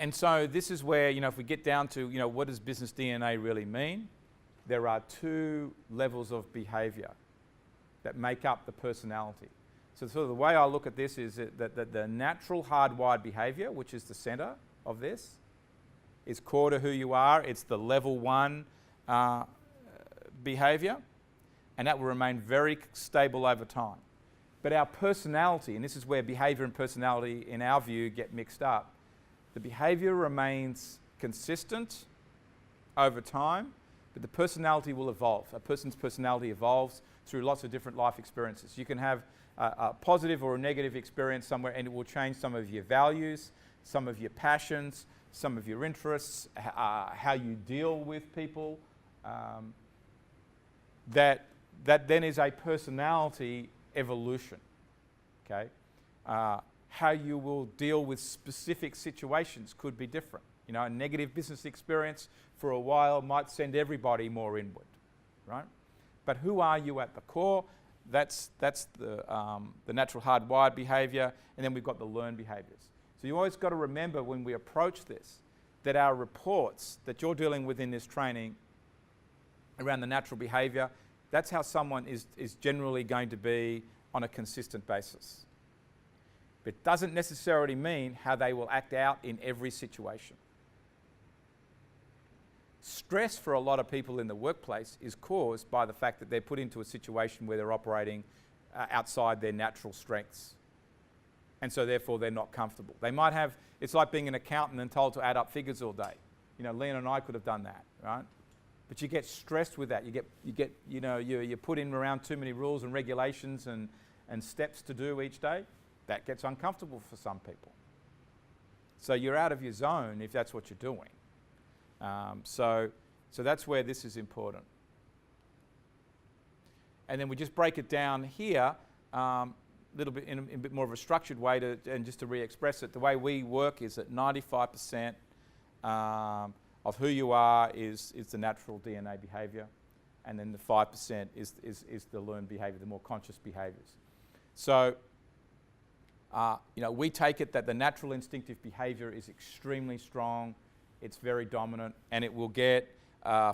And so this is where, if we get down to, what does business DNA really mean? There are two levels of behavior that make up the personality. So sort of the way I look at this is that the natural hardwired behavior, which is the center of this, is core to who you are. It's the level 1 behavior, and that will remain very stable over time. But our personality, and this is where behavior and personality, in our view, get mixed up, the behavior remains consistent over time, but the personality will evolve. A person's personality evolves through lots of different life experiences. You can have a positive or a negative experience somewhere, and it will change some of your values, some of your passions, some of your interests, how you deal with people. That then is a personality evolution, okay? How you will deal with specific situations could be different. A negative business experience for a while might send everybody more inward, right? But who are you at the core? That's the natural hardwired behavior, and then we've got the learned behaviors. So you always got to remember when we approach this, that our reports that you're dealing with in this training around the natural behavior, that's how someone is generally going to be on a consistent basis. But it doesn't necessarily mean how they will act out in every situation. Stress for a lot of people in the workplace is caused by the fact that they're put into a situation where they're operating outside their natural strengths. And so therefore they're not comfortable. They might have, it's like being an accountant and told to add up figures all day. Leon and I could have done that, right? But you get stressed with that. You're put in around too many rules and regulations and steps to do each day. That gets uncomfortable for some people. So you're out of your zone if that's what you're doing. So that's where this is important. And then we just break it down here little bit in a bit more of a structured way and just to re-express it. The way we work is that 95% of who you are is the natural DNA behavior, and then the 5% is the learned behavior, the more conscious behaviors. So we take it that the natural instinctive behavior is extremely strong, it's very dominant, and it will get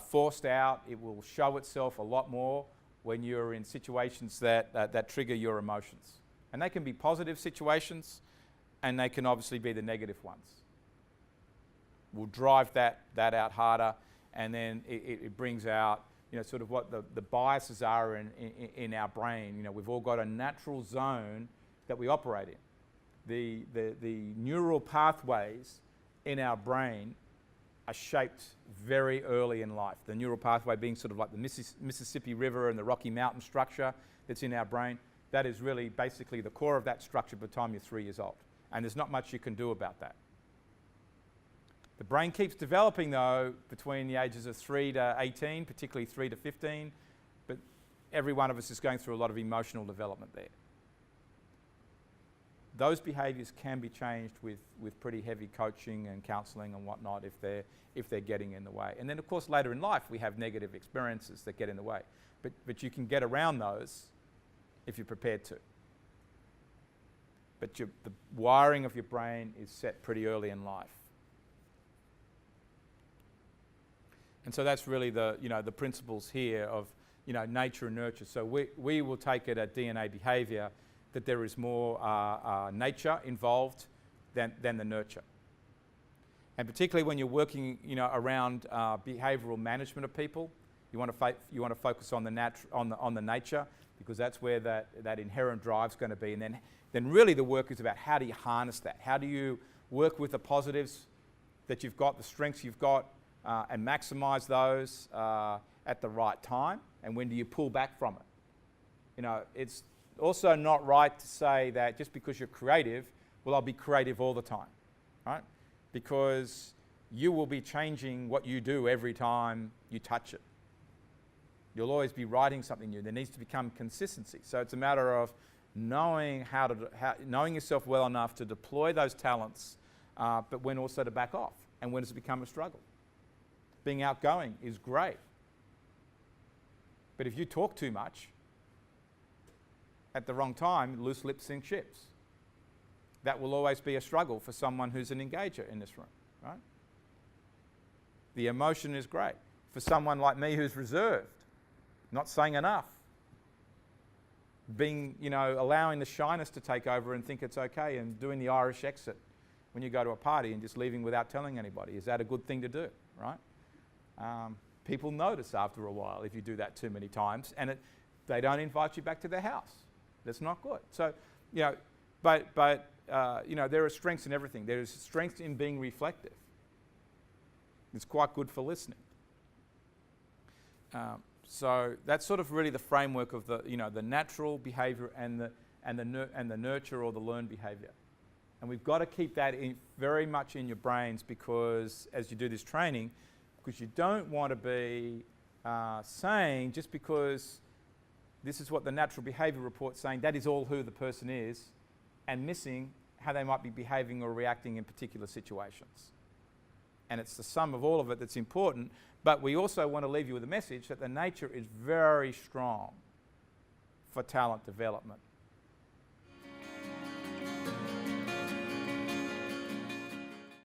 forced out. It will show itself a lot more when you're in situations that trigger your emotions. And they can be positive situations, and they can obviously be the negative ones. We'll drive that out harder, and then it brings out sort of what the biases are in our brain. We've all got a natural zone that we operate in. The neural pathways in our brain are shaped very early in life. The neural pathway being sort of like the Mississippi River and the Rocky Mountain structure that's in our brain. That is really basically the core of that structure by the time you're 3 years old. And there's not much you can do about that. The brain keeps developing, though, between the ages of 3 to 18, particularly 3 to 15, but every one of us is going through a lot of emotional development there. Those behaviours can be changed with pretty heavy coaching and counselling and whatnot if they're getting in the way. And then, of course, later in life we have negative experiences that get in the way. But you can get around those if you're prepared to. But the wiring of your brain is set pretty early in life. And so that's really the principles here of nature and nurture. So we will take it at DNA behaviour that there is more nature involved than the nurture. And particularly when you're working around behavioural management of people, you want to focus on the nature, because that's where that inherent drive is going to be. And then really the work is about how do you harness that? How do you work with the positives that you've got, the strengths you've got, and maximise those at the right time? And when do you pull back from it? It's also not right to say that just because you're creative, well, I'll be creative all the time, right? Because you will be changing what you do every time you touch it. You'll always be writing something new. There needs to become consistency. So it's a matter of knowing knowing yourself well enough to deploy those talents, but when also to back off, and when does it become a struggle? Being outgoing is great, but if you talk too much at the wrong time, loose lips sink ships. That will always be a struggle for someone who's an engager in this room. right? The emotion is great. For someone like me who's reserved, not saying enough, being, allowing the shyness to take over and think it's okay, and doing the Irish exit when you go to a party and just leaving without telling anybody. Is that a good thing to do, right? People notice after a while if you do that too many times, and they don't invite you back to their house. That's not good. So, but there are strengths in everything. There is strength in being reflective. It's quite good for listening. So that's sort of really the framework of the natural behaviour and the nurture or the learned behaviour. And we've got to keep that very much in your brains, because as you do this training, because you don't want to be saying, just because this is what the natural behaviour report's saying, that is all who the person is, and missing how they might be behaving or reacting in particular situations. And it's the sum of all of it that's important, but we also want to leave you with a message that the nature is very strong for talent development.